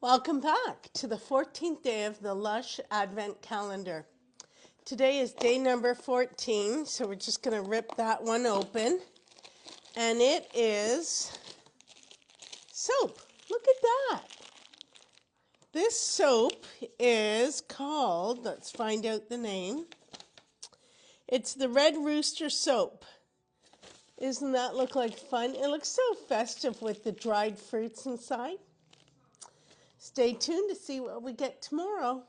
Welcome back to the 14th day of the Lush Advent Calendar. Today is day number 14, so we're just going to rip that one open. And it is soap. Look at that. This soap is called, let's find out the name. It's the Red Rooster soap. Doesn't that look like fun? It looks so festive with the dried fruits inside. Stay tuned to see what we get tomorrow.